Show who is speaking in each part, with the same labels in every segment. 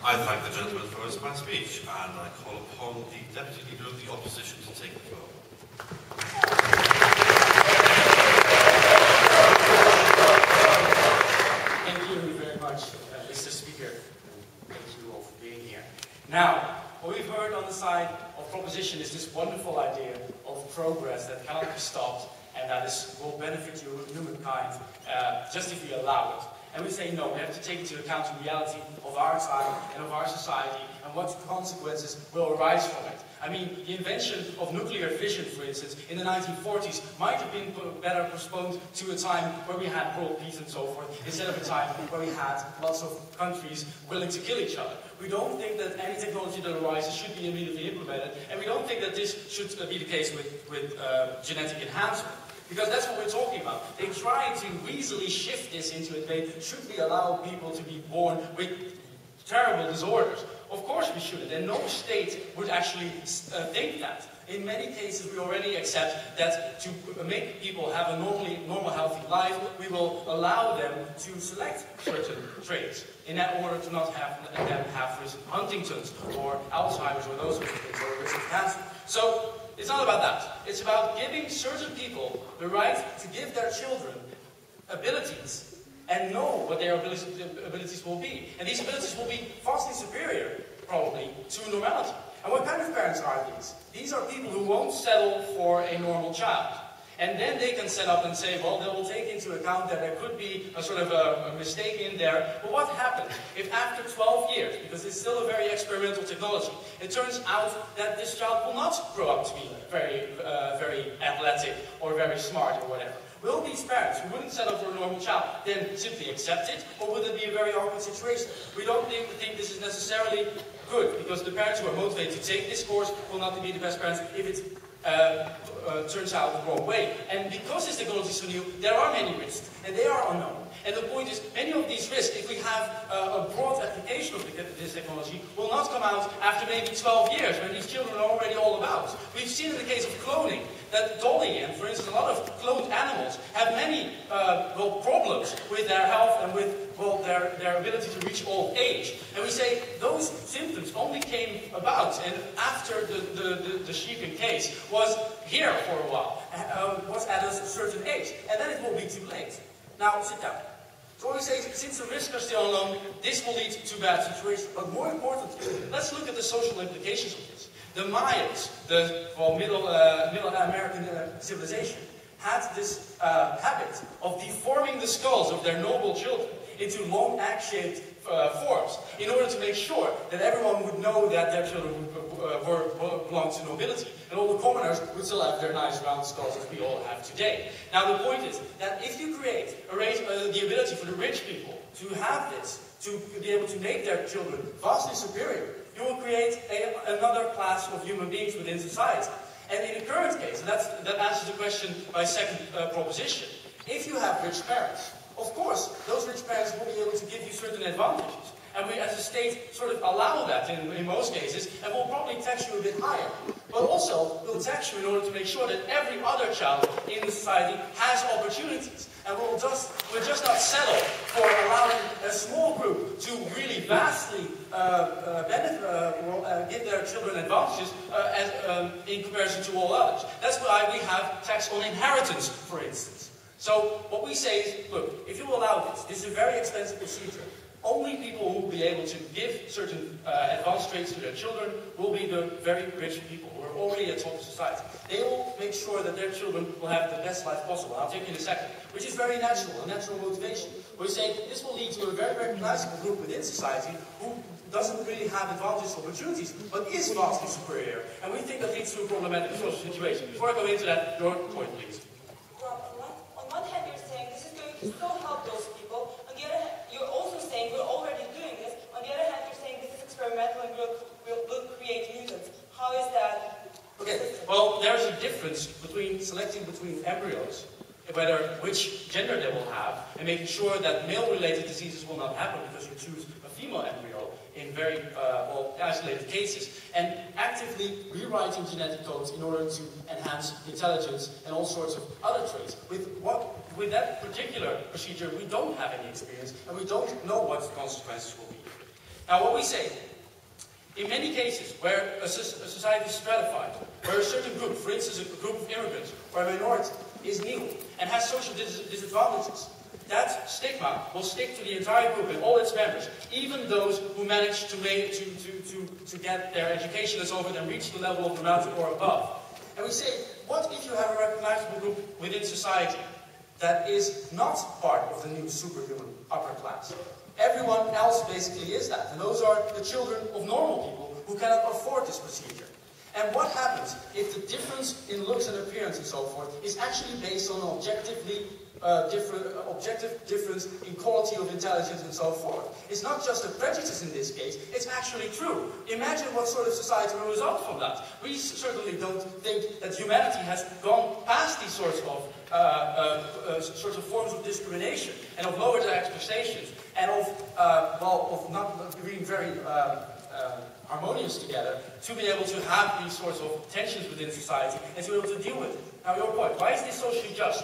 Speaker 1: I thank the gentleman for his fine speech, and I call upon the Deputy Leader of the Opposition to take the floor.
Speaker 2: Thank you very much, Mr. Speaker. Thank you all for being here. Now, what we've heard on the side of proposition is this wonderful idea of progress that cannot be stopped and that will benefit humankind just if we allow it. And we say no, we have to take into account the reality of our time and of our society and what consequences will arise from it. I mean, the invention of nuclear fission, for instance, in the 1940s might have been better postponed to a time where we had world peace and so forth, instead of a time where we had lots of countries willing to kill each other. We don't think that any technology that arises should be immediately implemented, and we don't think that this should be the case with genetic enhancement. Because that's what we're talking about. They try to weaselly shift this into a debate. Should we allow people to be born with terrible disorders? Of course we shouldn't, and no state would actually think that. In many cases we already accept that to make people have a normal healthy life, we will allow them to select certain traits in that order to not have them have Huntington's or Alzheimer's or those sorts of things, or risk of cancer. So it's not about that. It's about giving certain people the right to give their children abilities and know what their abilities will be. And these abilities will be vastly superior, probably, to normality. And what kind of parents are these? These are people who won't settle for a normal child. And then they can set up and say, well, they will take into account that there could be a sort of a mistake in there. But what happens if after 12 years, because it's still a very experimental technology, it turns out that this child will not grow up to be very athletic or very smart or whatever? Will these parents, who wouldn't settle for a normal child, then simply accept it? Or would it be a very awkward situation? We don't think this is necessarily good, because the parents who are motivated to take this course will not be the best parents if it turns out the wrong way. And because this technology is so new, there are many risks, and they are unknown. And the point is, many of these risks, if we have a broad application of this technology, will not come out after maybe 12 years, when these children are already all about. We've seen in the case of cloning, that Dolly and, for instance, a lot of cloned animals have many problems with their health and with their ability to reach old age. And we say those symptoms only came about, and after the Sheehan case was here for a while, was at a certain age, and then it will be too late. Now, sit down. So we say, since the risks are still unknown, this will lead to bad situations. But more importantly, let's look at the social implications of this. The Mayans, the Middle American civilization, had this habit of deforming the skulls of their noble children into long egg-shaped forms, in order to make sure that everyone would know that their children belonged to nobility. And all the commoners would still have their nice round skulls as we all have today. Now the point is that if you create the ability for the rich people to have this, to be able to make their children vastly superior, you will create another class of human beings within society. And in the current case, and that answers the question by second proposition, if you have rich parents, of course, those rich parents will be able to give you certain advantages. And we as a state sort of allow that in most cases, and will probably tax you a bit higher. But also, we'll tax you in order to make sure that every other child in the society has opportunities. And we'll just not settle for allowing a small group to really vastly give their children advantages in comparison to all others. That's why we have tax on inheritance, for instance. So what we say is, look, if you allow this is a very expensive procedure. Only people who will be able to give certain advanced traits to their children will be the very rich people who are already at top of society. They will make sure that their children will have the best life possible. I'll take you in a second. Which is very natural, a natural motivation. We say this will lead to a very, very classical group within society who doesn't really have advantages or opportunities, but is vastly superior. And we think that leads to a problematic social situation. Before I go into that, your point, please.
Speaker 3: On one hand, you're saying this is going to so help those people. On the other hand, you're also saying we're already doing this. On the other hand, you're saying this is experimental and will create mutants. How is that?
Speaker 2: Okay, well, there's a difference between selecting between embryos, which gender they will have, and making sure that male-related diseases will not happen because you choose a female embryo in very isolated cases, and actively rewriting genetic codes in order to enhance intelligence and all sorts of other traits. With that particular procedure, we don't have any experience, and we don't know what the consequences will be. Now what we say, in many cases where a society is stratified, where a certain group, for instance a group of immigrants or a minority, is new and has social disadvantages, that stigma will stick to the entire group and all its members, even those who manage to get their education as over and reach the level of the mountain or above. And we say, what if you have a recognizable group within society that is not part of the new superhuman upper class? Everyone else basically is that, and those are the children of normal people who cannot afford this procedure. And what happens if the difference in looks and appearance and so forth is actually based on an objective difference in quality of intelligence and so forth? It's not just a prejudice in this case, it's actually true. Imagine what sort of society will result from that. We certainly don't think that humanity has gone past these sorts of forms of discrimination and of lowered expectations and of not being very harmonious together to be able to have these sorts of tensions within society and to be able to deal with it. Now your point, why is this socially just?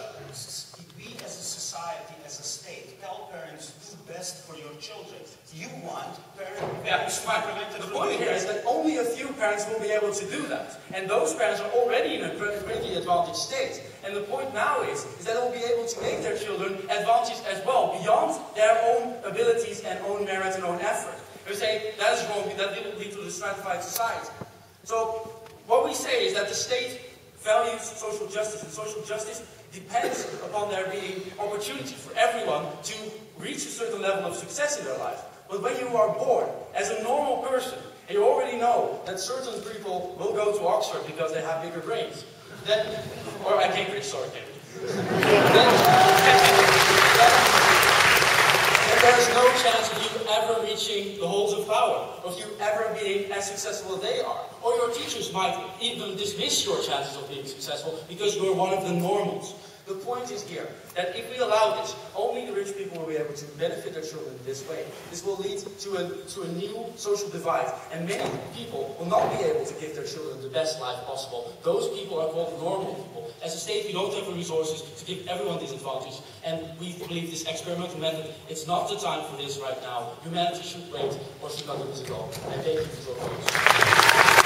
Speaker 4: We as a society, as a state, tell parents, do best for your children. You want parents to implement it.
Speaker 2: The point here is that only a few parents will be able to do that. And those parents are already in a greatly advantaged state. And the point now is that they will be able to make their children advantaged as well, beyond their own abilities and own merit and own effort. We say that is wrong, that will lead to the stratified society. So what we say is that the state values social justice, and social justice depends upon there being opportunity for everyone to reach a certain level of success in their life. But when you are born as a normal person, and you already know that certain people will go to Oxford because they have bigger brains, then, or Cambridge, sorry, Cambridge. There is no chance of you ever reaching the halls of power, of you ever being as successful as they are. Or your teachers might even dismiss your chances of being successful because you are one of the normals. The point is here that if we allow this, only the rich people will be able to benefit their children in this way. This will lead to a new social divide, and many people will not be able to give their children the best life possible. Those people are called normal people. As a state, we don't have the resources to give everyone this advantage, and we believe this experimental method, it's not the time for this right now. Humanity should wait, or should not do this at all. And thank you for your attention.